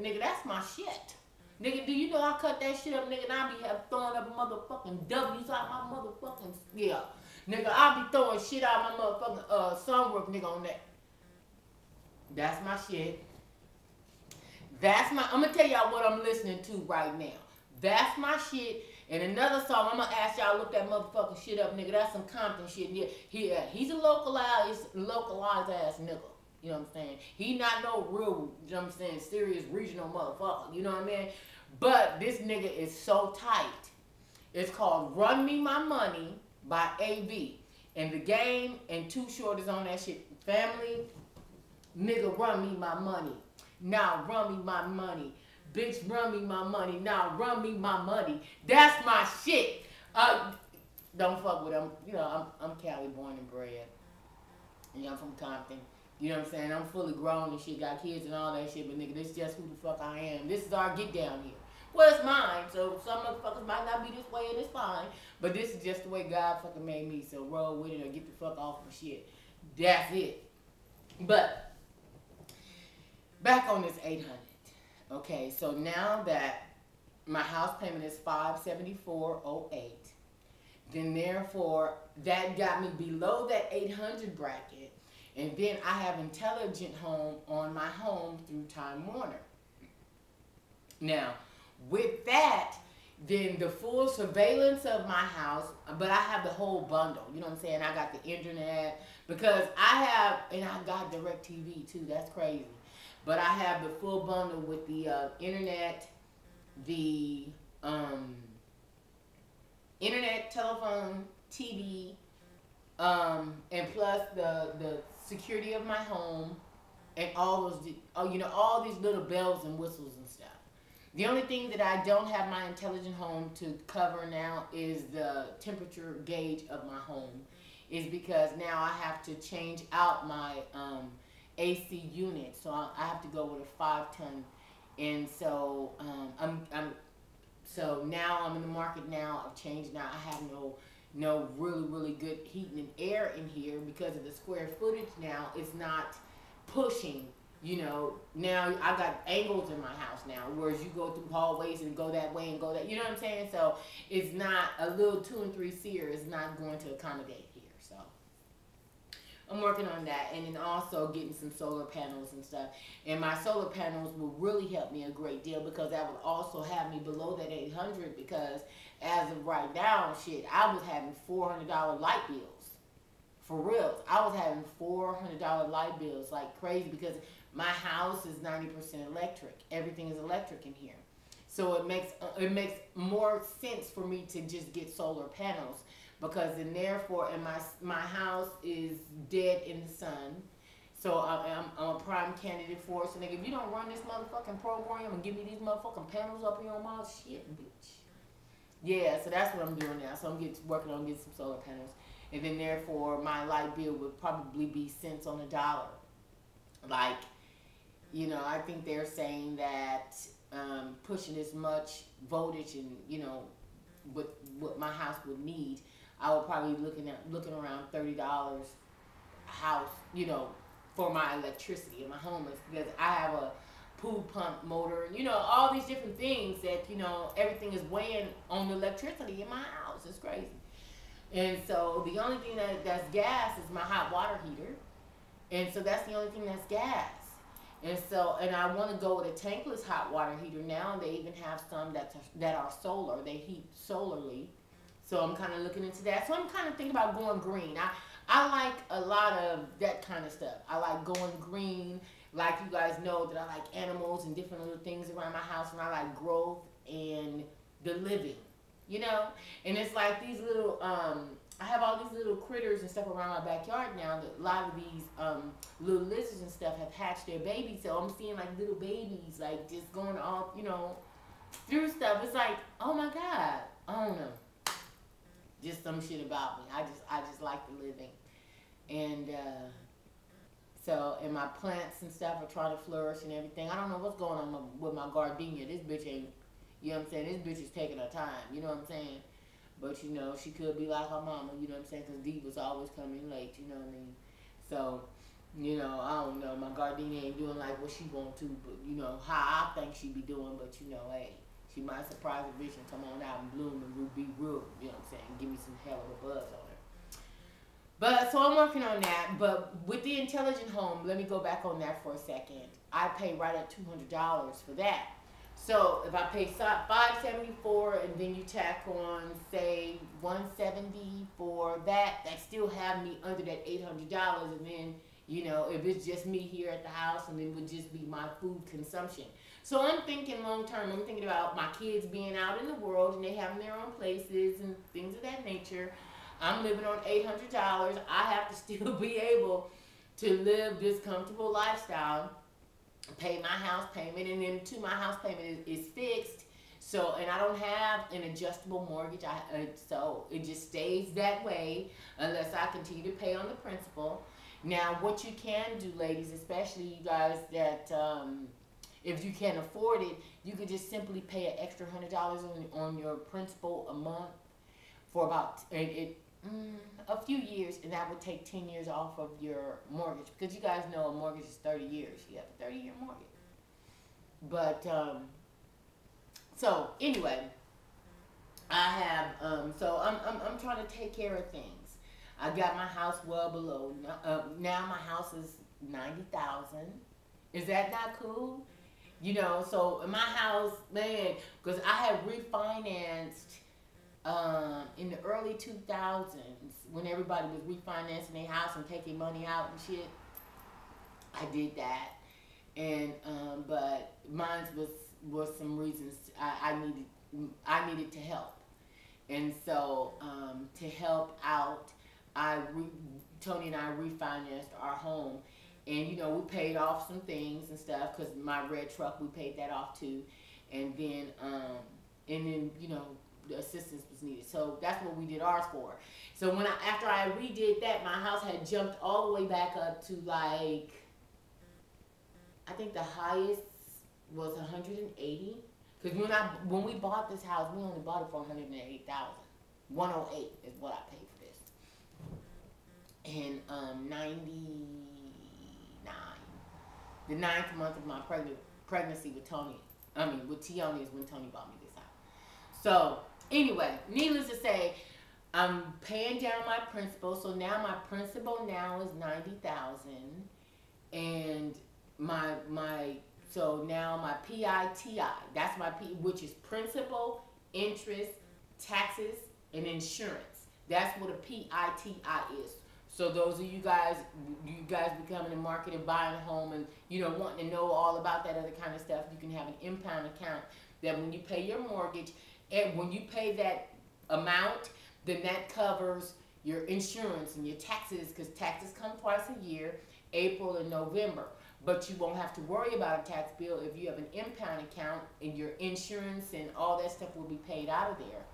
nigga, that's my shit. Nigga, do you know I cut that shit up, nigga, and I be throwing up motherfucking W's out my motherfucking, yeah. Nigga, I be throwing shit out my motherfucking sunroof, nigga, on that. That's my shit. I'm gonna tell y'all what I'm listening to right now. That's my shit. And another song, I'm gonna ask y'all to look that motherfucking shit up, nigga. That's some Compton shit. He's a localized ass nigga. You know what I'm saying? He not no real, you know what I'm saying, serious regional motherfucker. You know what I mean? But this nigga is so tight. It's called Run Me My Money by AV. And The Game and Too Short is on that shit. Family, nigga, run me my money. Now run me my money. Bitch, run me my money. Now run me my money. That's my shit. Don't fuck with them. You know, I'm Cali born and bred. And I'm from Compton. You know what I'm saying? I'm fully grown and shit, got kids and all that shit, but nigga, this is just who the fuck I am. This is our get down here. Well, it's mine, so some motherfuckers might not be this way and it's fine, but this is just the way God fucking made me, so roll with it or get the fuck off my shit. That's it. But back on this 800. Okay, so now that my house payment is $574.08, then therefore that got me below that 800 bracket, and then I have Intelligent Home on my home through Time Warner. Now, with that, then the full surveillance of my house, but I have the whole bundle, you know what I'm saying? I got the internet, because I got DirecTV too, that's crazy. But I have the full bundle with the internet, the internet, telephone, TV, and plus the security of my home, and all those, you know, all these little bells and whistles and stuff. The only thing that I don't have my Intelligent Home to cover now is the temperature gauge of my home, is because now I have to change out my AC unit, so I have to go with a 5-ton, and so so now I'm in the market now of change. Now I have no really good heating and air in here because of the square footage. Now it's not pushing. You know, now I got angles in my house now, whereas you go through hallways and go that way and go that, you know what I'm saying? So it's not a little 2 and 3 seer is not going to accommodate here. So I'm working on that, and then also getting some solar panels and stuff. And my solar panels will really help me a great deal, because that will also have me below that 800, because as of right now, shit, I was having $400 light bills. For real. I was having $400 light bills like crazy, because my house is 90% electric. Everything is electric in here. So it makes more sense for me to just get solar panels, because then therefore, and my house is dead in the sun. So I'm a prime candidate for it. So nigga, if you don't run this motherfucking program and give me these motherfucking panels up here on my shit, bitch. Yeah, so that's what I'm doing now. So I'm working on getting some solar panels. And then therefore, my light bill would probably be cents on the dollar. Like, you know, I think they're saying that pushing as much voltage and, you know, what my house would need, I would probably be looking around $30 a house, you know, for my electricity in my home, because I have a pool pump motor, you know, all these different things that, you know, everything is weighing on the electricity in my house. It's crazy. And so the only thing that's gas is my hot water heater. And so that's the only thing that's gas. And so, and I want to go with a tankless hot water heater now. They even have some that are solar. They heat solarly. So I'm kind of looking into that. So I'm kind of thinking about going green. I like a lot of that kind of stuff. I like going green. Like you guys know that I like animals and different little things around my house. And I like growth and the living. You know? And it's like these little, I have all these little critters and stuff around my backyard now. That a lot of these little lizards and stuff have hatched their babies. So I'm seeing like little babies like just going off, you know, through stuff. It's like, oh my God. I don't know. Just some shit about me. I just like the living. And so, and my plants and stuff are trying to flourish and everything. I don't know what's going on with my gardenia. This bitch ain't, you know what I'm saying? This bitch is taking her time. You know what I'm saying? But, you know, she could be like her mama, you know what I'm saying? Because Dee was always coming late, you know what I mean? So, You know, I don't know. My gardenia ain't doing like what she want to, but you know how I think she be doing. But you know, hey, she might surprise a bitch and come on out and bloom and be real. You know what I'm saying? Give me some hell of a buzz on her. But so I'm working on that. But with the intelligent home, let me go back on that for a second. I pay right at $200 for that. So if I pay $574 and then you tack on say $170 for that, that still have me under that $800. And then you know if it's just me here at the house, and it would just be my food consumption. So I'm thinking long term. I'm thinking about my kids being out in the world and they having their own places and things of that nature. I'm living on $800. I have to still be able to live this comfortable lifestyle, pay my house payment, and then my house payment is fixed. So, and I don't have an adjustable mortgage. So it just stays that way unless I continue to pay on the principal. Now, what you can do, ladies, especially you guys that if you can't afford it, you could just simply pay an extra $100 on your principal a month for about a few years, and that would take 10 years off of your mortgage, because you guys know a mortgage is 30 years. You have a 30-year mortgage. But so anyway, I have so I'm trying to take care of things. I got my house well below. Now my house is $90,000. Is that not cool? You know, so in my house, man, because I had refinanced in the early 2000s when everybody was refinancing their house and taking money out and shit. I did that, and but mine was some reasons I needed to help, and so to help out, Tony and I refinanced our home, and you know we paid off some things and stuff, because my red truck, we paid that off too, and then you know the assistance was needed, so that's what we did ours for. So after I redid that, my house had jumped all the way back up to like, I think the highest was 180. Because when we bought this house, we only bought it for 108,000. 108 is what I paid for this. And 99, the 9th month of my pregnancy with Tony, with Tioni, is when Tony bought me this house. So anyway, needless to say, I'm paying down my principal. So now my principal now is $90,000, and so now my PITI, that's my which is principal, interest, taxes, and insurance. That's what a PITI is. So those of you guys becoming in the market and buying a home, and you know wanting to know all about that other kind of stuff, you can have an impound account that when you pay your mortgage, and when you pay that amount, then that covers your insurance and your taxes, because taxes come twice a year, April and November. But you won't have to worry about a tax bill if you have an impound account, and your insurance and all that stuff will be paid out of there.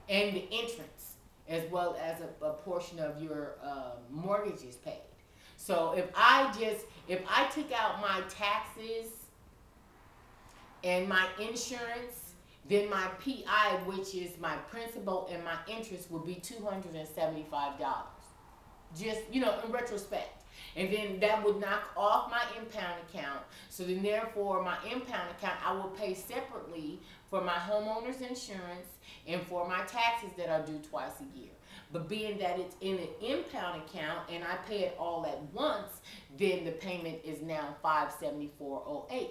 And the entrance, as well as a portion of your mortgage is paid. So if I took out my taxes and my insurance, then my PI, which is my principal and my interest, would be $275. Just, you know, in retrospect. And then that would knock off my impound account. So then therefore my impound account, I will pay separately for my homeowner's insurance and for my taxes that are due twice a year. But being that it's in an impound account and I pay it all at once, then the payment is now $574.08.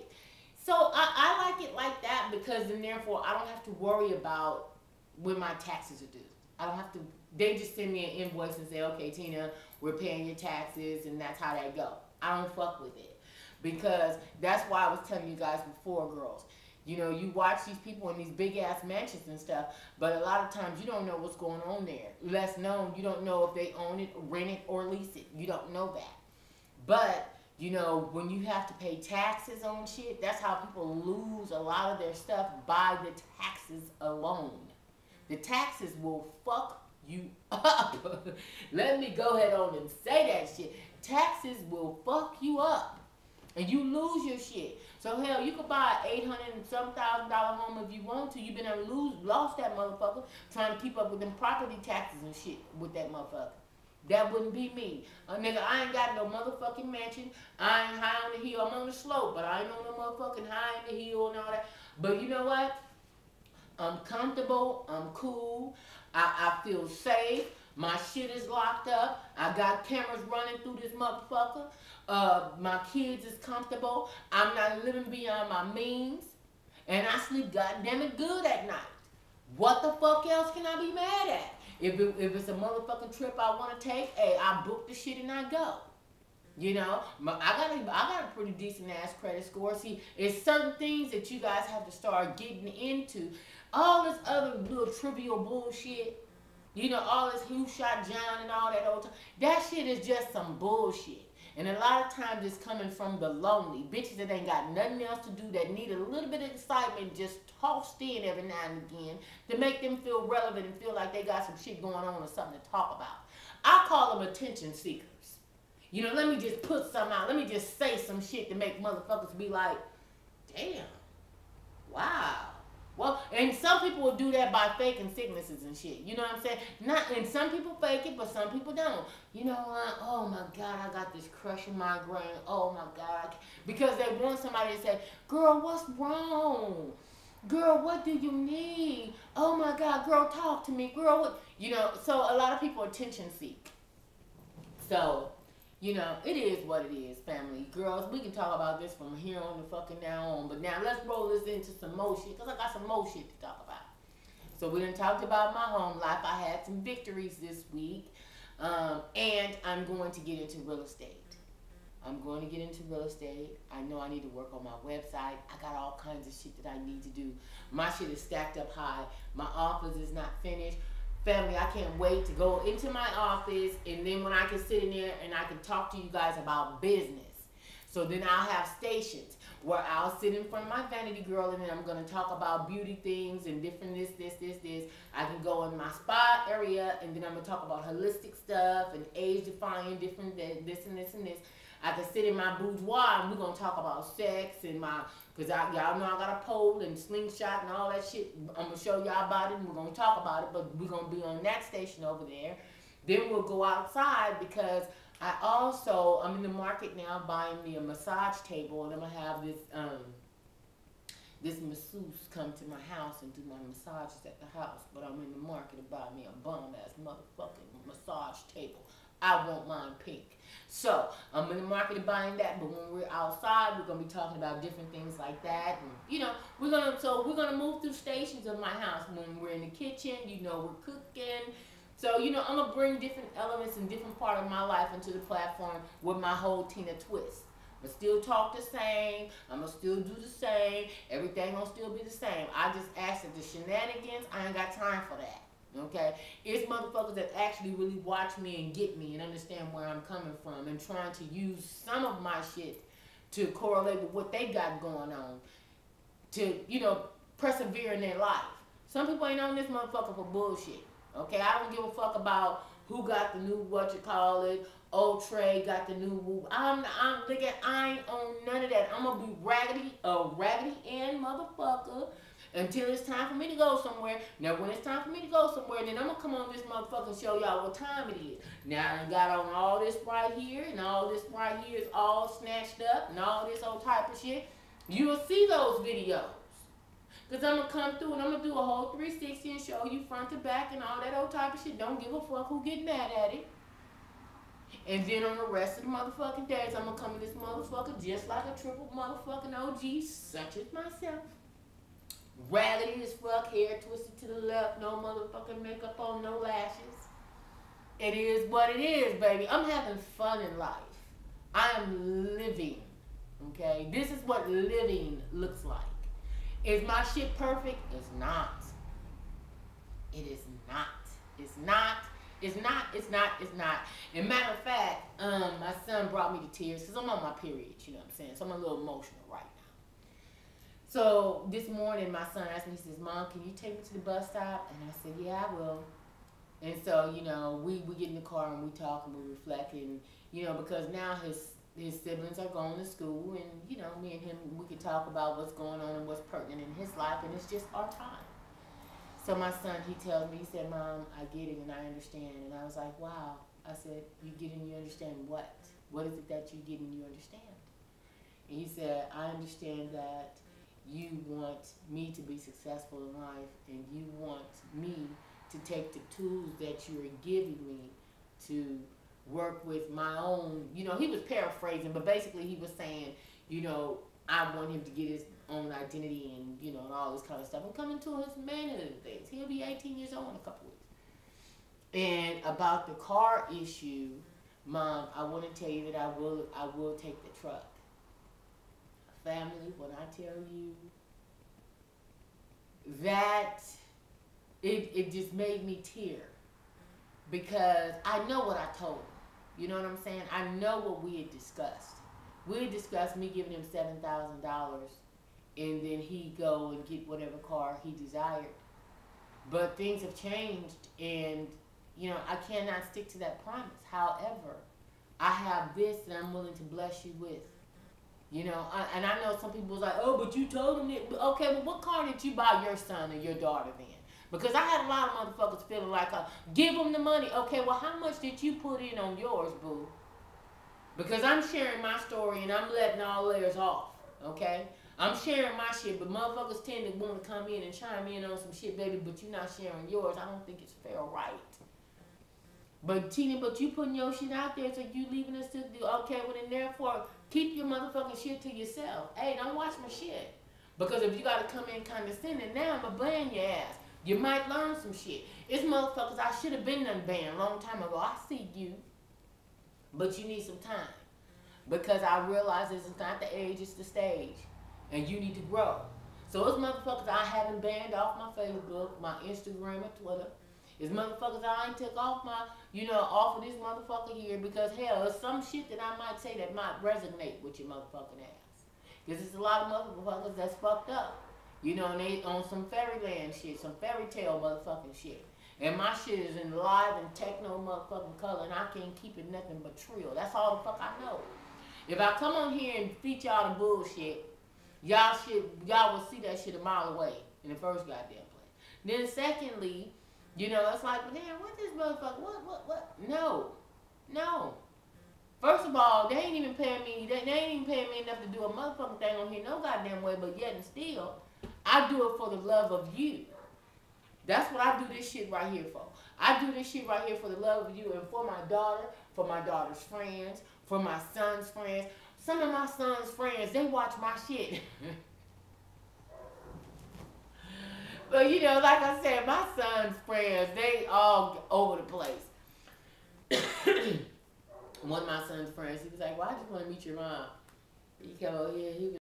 So I like it like that, because then therefore I don't have to worry about when my taxes are due. I don't have to, they just send me an invoice and say, okay, Tina, we're paying your taxes, and that's how that go. I don't fuck with it, because that's why I was telling you guys before, girls. You know, you watch these people in these big ass mansions and stuff, but a lot of times you don't know what's going on there. Less known, you don't know if they own it, rent it, or lease it. You don't know that. But you know, when you have to pay taxes on shit, that's how people lose a lot of their stuff, by the taxes alone. The taxes will fuck you up. Let me go ahead on and say that shit. Taxes will fuck you up, and you lose your shit. So hell, you could buy an $800 and some thousand home if you want to. You've been lost that motherfucker trying to keep up with them property taxes and shit with that motherfucker. That wouldn't be me. Nigga, I ain't got no motherfucking mansion. I ain't high on the hill. I'm on the slope, but I ain't on no motherfucking high in the hill and all that. But you know what? I'm comfortable. I'm cool. I feel safe. My shit is locked up. I got cameras running through this motherfucker. My kids is comfortable. I'm not living beyond my means. And I sleep goddamn it good at night. What the fuck else can I be mad at? If it's a motherfucking trip I want to take, hey, I book the shit and I go. You know, I got a pretty decent ass credit score. See, it's certain things that you guys have to start getting into. All this other little trivial bullshit, you know, all this who shot John and all that old time. That shit is just some bullshit. And a lot of times it's coming from the lonely bitches that ain't got nothing else to do, that need a little bit of excitement just tossed in every now and again to make them feel relevant and feel like they got some shit going on or something to talk about. I call them attention seekers. You know, let me just put something out. Let me just say some shit to make motherfuckers be like, damn, wow. Well, and some people will do that by faking sicknesses and shit. You know what I'm saying? And some people fake it, but some people don't. You know what? Oh my God, I got this crushing migraine. Oh my God. Because they want somebody to say, girl, what's wrong? Girl, what do you need? Oh my God, girl, talk to me. Girl, what? You know, so a lot of people attention seek. So, you know, it is what it is, family. Girls, we can talk about this from here on the fucking now on. But now let's roll this into some more shit, because I got some more shit to talk about. So we done talked about my home life. I had some victories this week. And I'm going to get into real estate. I'm going to get into real estate. I know I need to work on my website. I got all kinds of shit that I need to do. My shit is stacked up high. My office is not finished. Family, I can't wait to go into my office, and then when I can sit in there and I can talk to you guys about business. So then I'll have stations where I'll sit in front of my vanity girl, and then I'm going to talk about beauty things and different this. I can go in my spa area, and then I'm going to talk about holistic stuff and age-defying different this. I can sit in my boudoir, and we're going to talk about sex and my... Because y'all know I got a pole and slingshot and all that shit. I'm going to show y'all about it and we're going to talk about it. But we're going to be on that station over there. Then we'll go outside because I'm in the market now buying me a massage table. And I'm going to have this masseuse come to my house and do my massages at the house. But I'm in the market to buy me a bum-ass motherfucking massage table. I want mine pink. So, I'm in the market of buying that, but when we're outside, we're going to be talking about different things like that. And, you know, we're going to move through stations of my house. When we're in the kitchen, you know, we're cooking. So, you know, I'm going to bring different elements and different part of my life into the platform with my whole Tina twist. I'm going to still talk the same. I'm going to still do the same. Everything going to still be the same. I just ask that the shenanigans, I ain't got time for that. Okay, it's motherfuckers that actually really watch me and get me and understand where I'm coming from and trying to use some of my shit to correlate with what they got going on to, you know, persevere in their life. Some people ain't on this motherfucker for bullshit. Okay, I don't give a fuck about who got the new old Trey got the new woo. I ain't on none of that. I'm gonna be raggedy end motherfucker. Until it's time for me to go somewhere. Now, when it's time for me to go somewhere, then I'm going to come on this motherfucker and show y'all what time it is. Now, I got on all this right here, and all this right here is all snatched up, and all this old type of shit. You'll see those videos. Because I'm going to come through, and I'm going to do a whole 360 and show you front to back and all that old type of shit. Don't give a fuck who get mad at it. And then on the rest of the motherfucking days, I'm going to come in this motherfucker just like a triple motherfucking OG, such as myself. Raggedy as fuck, hair twisted to the left, no motherfucking makeup on, no lashes. It is what it is, baby. I'm having fun in life. I am living, okay? This is what living looks like. Is my shit perfect? It's not. It is not. It's not. It's not. It's not. It's not. And matter of fact, my son brought me to tears because I'm on my period, you know what I'm saying? So I'm a little emotional right now. So this morning, my son asked me, he says, Mom, can you take me to the bus stop? And I said, yeah, I will. And so, you know, we get in the car and we talk and we reflect. And, you know, because now his siblings are going to school. And, you know, me and him, we can talk about what's going on and what's pertinent in his life. And it's just our time. So my son, he tells me, he said, Mom, I get it and I understand. And I was like, wow, I said, you get and you understand what? What is it that you get and you understand? And he said, I understand that you want me to be successful in life, and you want me to take the tools that you are giving me to work with my own, you know, he was paraphrasing, but basically he was saying, you know, I want him to get his own identity and, you know, and all this kind of stuff and come into his manhood and things. He'll be 18 years old in a couple weeks. And about the car issue, Mom, I want to tell you that I will take the truck. Family, when I tell you that it just made me tear, because I know what I told him. You know what I'm saying? I know what we had discussed. We had discussed me giving him $7,000 and then he go and get whatever car he desired. But things have changed, and you know, I cannot stick to that promise. However, I have this that I'm willing to bless you with. You know, and I know some people was like, oh, but you told him that. Okay, well, what car did you buy your son or your daughter then? Because I had a lot of motherfuckers feeling like, give them the money. Okay, well, how much did you put in on yours, boo? Because I'm sharing my story and I'm letting all layers off, okay? I'm sharing my shit, but motherfuckers tend to want to come in and chime in on some shit, baby, but you're not sharing yours. I don't think it's fair or right. But Tina, but you putting your shit out there, so you leaving us to do, okay, well then therefore, keep your motherfucking shit to yourself. Hey, don't watch my shit. Because if you gotta come in condescending, now I'ma ban your ass. You might learn some shit. It's motherfuckers I should have been done banned a long time ago. I see you. But you need some time. Because I realize this is not the age, it's the stage. And you need to grow. So it's motherfuckers I haven't banned off my Facebook, my Instagram, or Twitter. It's motherfuckers I ain't took off my, you know, off of this motherfucker here, because hell, there's some shit that I might say that might resonate with your motherfucking ass. Because there's a lot of motherfuckers that's fucked up. You know, and they on some fairyland shit, some fairy tale motherfucking shit. And my shit is in live and techno motherfucking color, and I can't keep it nothing but trill. That's all the fuck I know. If I come on here and feed y'all the bullshit, y'all will see that shit a mile away in the first goddamn place. Then secondly, you know, it's like, well, damn, what this motherfucker, what? No. First of all, they ain't even paying me, they ain't even paying me enough to do a motherfucking thing on here no goddamn way, but yet and still, I do it for the love of you. That's what I do this shit right here for. I do this shit right here for the love of you and for my daughter, for my daughter's friends, for my son's friends. Some of my son's friends, they watch my shit. But you know, like I said, my son's friends, they all over the place. One of my son's friends, he was like, well, I just want to meet your mom. He came over here, he was